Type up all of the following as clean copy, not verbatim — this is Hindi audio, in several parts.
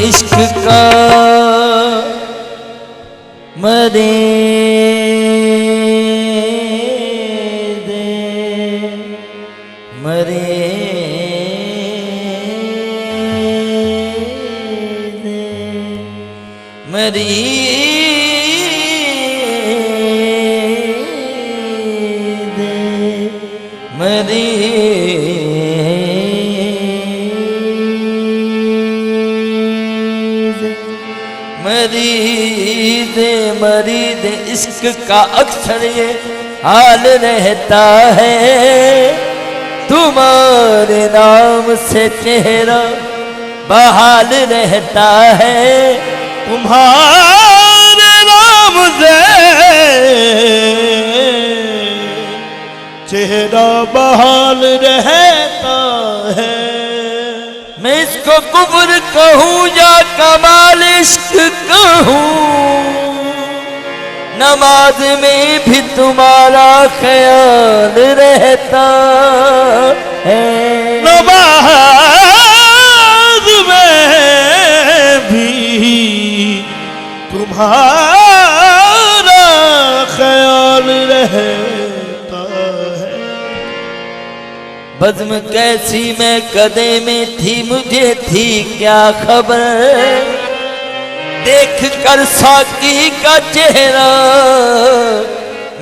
इश्क का मरे दे मरे दे मरी दे मरी मरीद इश्क का अक्सर ये हाल रहता है। तुम्हारे नाम से चेहरा बहाल रहता है। तुम्हारे नाम से चेहरा बहाल रहता है। मैं इसको कुफ्र कहूँ या कमाल इश्क कहूँ, नमाज में भी तुम्हारा ख्याल रहता है। नमाज में भी तुम्हारा ख्याल रहता है। बज़्म कैसी मैं कदे में थी, मुझे थी क्या खबर, देख कर साकी का चेहरा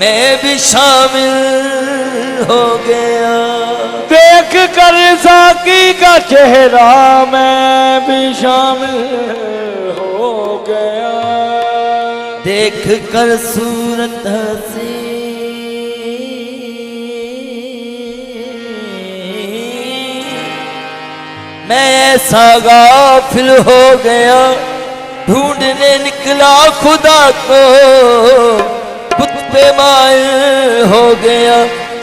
मैं भी शामिल हो गया। देख कर साकी का चेहरा मैं भी शामिल हो गया। देख कर सूरत हसी मैं ऐसा गाफिल हो गया। ढूंढने निकला खुदा को खुद पे मायल हो गया।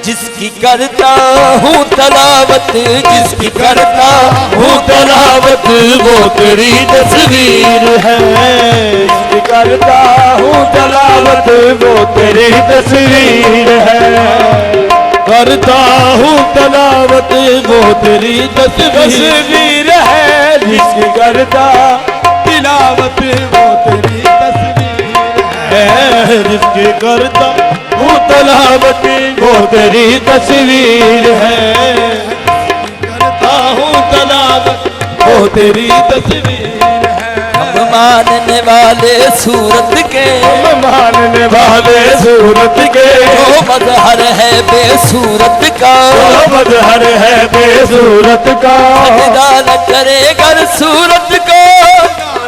जिसकी करता हूँ तलावत, जिसकी करता हूँ तलावत, वो तेरी तस्वीर है। जिसकी करता हूँ तलावत वो तेरी तस्वीर है। करता हूँ तलावत वो तेरी तस्वीर है। जिसकी करता तिलावत वो तेरी तस्वीर है। जिसकी करता हूँ तलावत वो तेरी तस्वीर है। करता हूँ तलावत वो तेरी तस्वीर है। हम मानने वाले सूरत के, हम मानने वाले सूरत के, वो मजहर है बेसूरत का, वो मजहर है बेसूरत का। सजदा न करे गर सूरत को,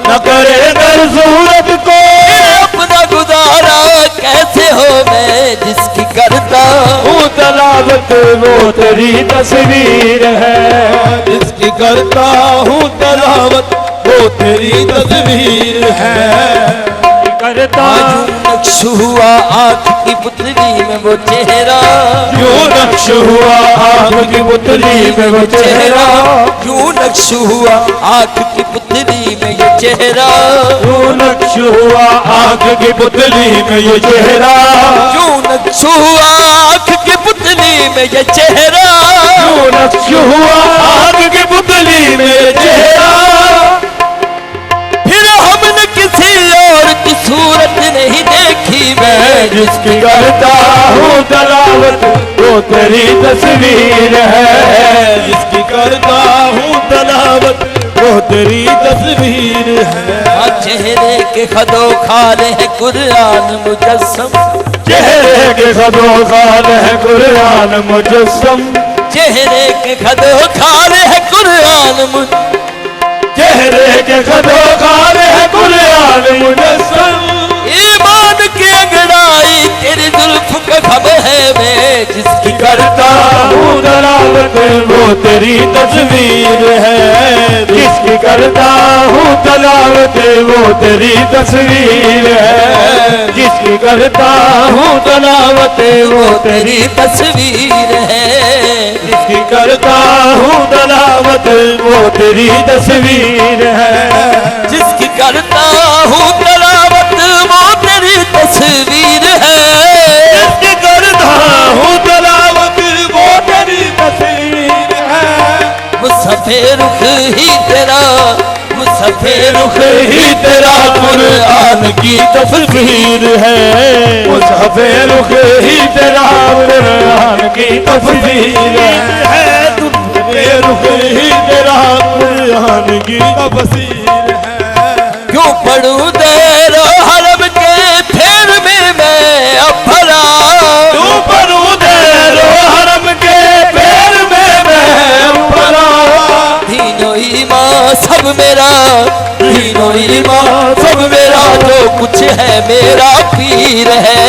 न करे दर सूरत को, अपना गुजारा कैसे हो मैं जिसकी करता हूँ तलावत वो तेरी तस्वीर है। जिसकी करता हूँ तलावत वो तेरी तस्वीर है। करता नक्श हुआ आँख की पुतली में वो चेहरा, यूं नक्श हुआ आँख की पुतली में वो चेहरा। यूं नक्श हुआ आँख की पुतली में ये चेहरा, यूं नक्श हुआ आँख की पुतली में ये चेहरा। यूं नक्श हुआ आँख की पुतली में ये चेहरा, यूं नक्श हुआ आँख की पुतली में ये चेहरा। फिर हमने किसी और की सूरत नहीं देखी मैं जिसकी करता हूँ तलावत वो तेरी तस्वीर है। जिसकी करता हूँ तलावत वो तेरी तस्वीर है। चेहरे के खदो खाले है कुरान मुजस्सम, चेहरे के खदो खाल है कुरान मुजस्सम। चेहरे के खदो खाले है कुरान चेहरे के खदो खाल है कुरान मुजस्सम। ईमान की अंगड़ाई तेरी जुल्फ का खब है मैं जिसकी करता हूँ तलावत वो तेरी तस्वीर है। जिसकी करता हूँ तलावत वो तेरी तस्वीर है। जिसकी करता हूँ तलावत वो तेरी तस्वीर है। जिसकी करता हूँ तलावत वो तेरी तस्वीर है। जिसकी करता हूँ तलावत वो तेरी तस्वीर है। जिसकी करता हूँ तलावत वो तेरी तस्वीर है। मुसफ़े रुख ही तेरा, मुसफ़े मुसहफ़े रुख ही तेरा कुरान की तफसीर है। मुसहफ़े रुख ही तेरा कुरान की तफसीर है। मुसहफ़े रुख ही तेरा कुरान की तफसीर है। क्यों पढ़ूं देरो हरम के फेर में मैं अब भला, क्यों पढ़ूं देरो हरम के फेर में मैं भला। दीनो ईमान सब मेरा, दीनो ईमान सब मेरा, जो कुछ है मेरा पीर है।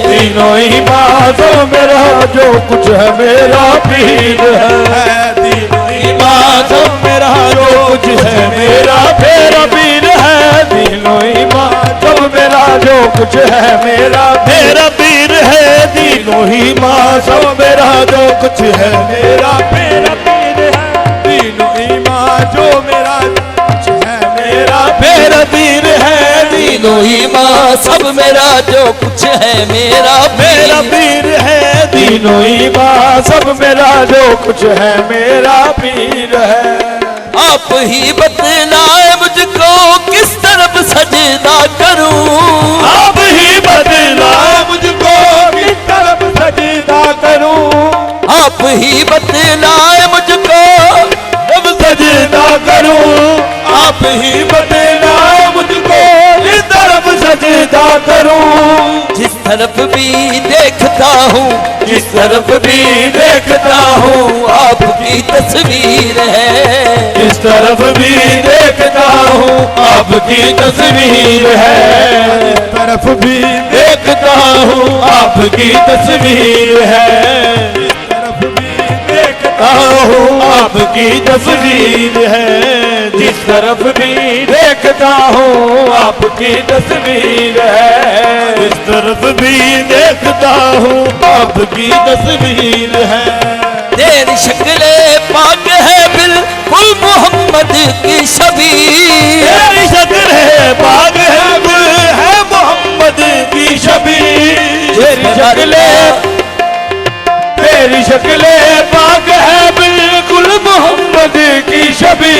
तीनों ईमान सब मेरा, जो कुछ है मेरा पीर है। तीनों ईमान सब मेरा, जो कुछ है मेरा मेरा पीर है। तीनों ईमान सब मेरा, जो कुछ है मेरा मेरा पीर है। तीनों ईमान सब मेरा, जो कुछ है मेरा मेरा पीर है। तीनों ईमान जो मेरा कुछ है मेरा मेरा पीर है। दीनो ईमान सब मेरा, जो कुछ है मेरा मेरा पीर। पीर है। तीनों ईमान सब मेरा, जो कुछ है मेरा पीर है। आप ही बतलाए मुझको किस तरफ सजदा करूं, आप ही बदला मुझको किस तरफ सजदा करूं। आप ही बतलाए मुझको, अब सजदा करूं। आप ही बदला मुझको किस तरफ सजदा करूं। जिस तरफ भी देखता हूँ, जिस तरफ भी देखता हूँ आपकी तस्वीर है। इस तरफ भी देखता हूँ आपकी तस्वीर है। इस तरफ भी देखता हूँ आपकी तस्वीर है। इस तरफ भी देखता हूँ आपकी तस्वीर है। जिस तरफ भी देखता हूँ आपकी तस्वीर है। इस तरफ भी देखता हूँ आपकी तस्वीर है। तेरी शक्ले पाक है बिल्कुल मोहम्मद की छवि, तेरी शक्ल है पाक है मोहम्मद की छवि। तेरी शक्ल तेरी शक्ल पाक है बिल्कुल मोहम्मद की छवि।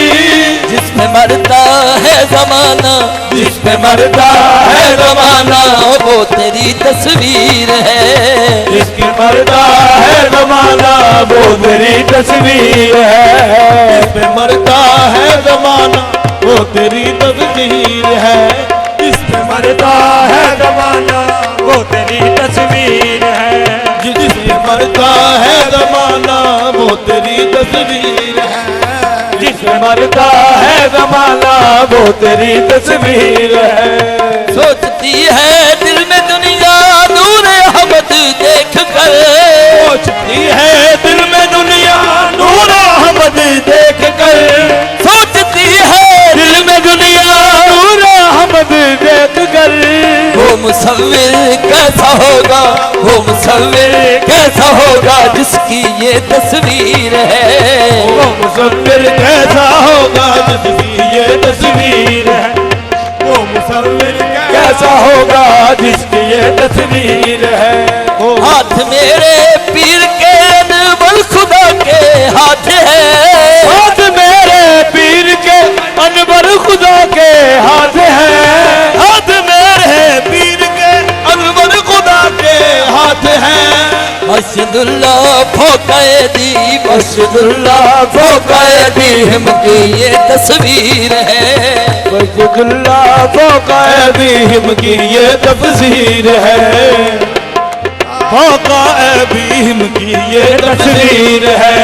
जिस पे मरता है जमाना, जिस पे मरता है जमाना वो तेरी तस्वीर है। जिसके मरता है जमाना वो तेरी तस्वीर है। जिस पे मरता है जमाना वो तेरी तस्वीर है। जिस पे मरता है जमाना वो तेरी तस्वीर है। जिस पे मरता है जमाना वो तेरी तस्वीर है। जिस पे मरता है जमाना वो तेरी तस्वीर है। सोचती है दिल में दुनिया नूर अहमद देख कर, सोचती है दिल में दुनिया नूर अहमद देख कर। सोचती है दिल में दुनिया नूर अहमद देख कर। वो मुसव्विर कैसा होगा, वो मुसव्विर कैसा होगा जिसकी ये तस्वीर है। वो मुसव्विर कैसा होगा जिसकी ये तस्वीर है। वो मुसव्विर कैसा होगा जिसकी ये तस्वीर है। हाथ मेरे पीर के अनवर खुदा के हाथ है। हाथ मेरे पीर के अनवर खुदा के हाथ है। हाथ मेरे पीर के अनवर खुदा के हाथ है। मस्जिदुल्लाह फौकायदी, मस्जिदुल्लाह फौकायदी हिमकी ये तस्वीर है। मस्जिदुल्लाह फौकाए भीम की ये तफसीर है। फौकाए भीम की ये तस्वीर है।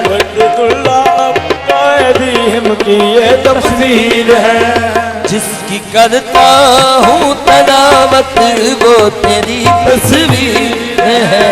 मस्जिदुल्लाह फौकाए भीम की ये तफसीर है। जिसकी करता हूँ तलावत वो तेरी तस्वीर है।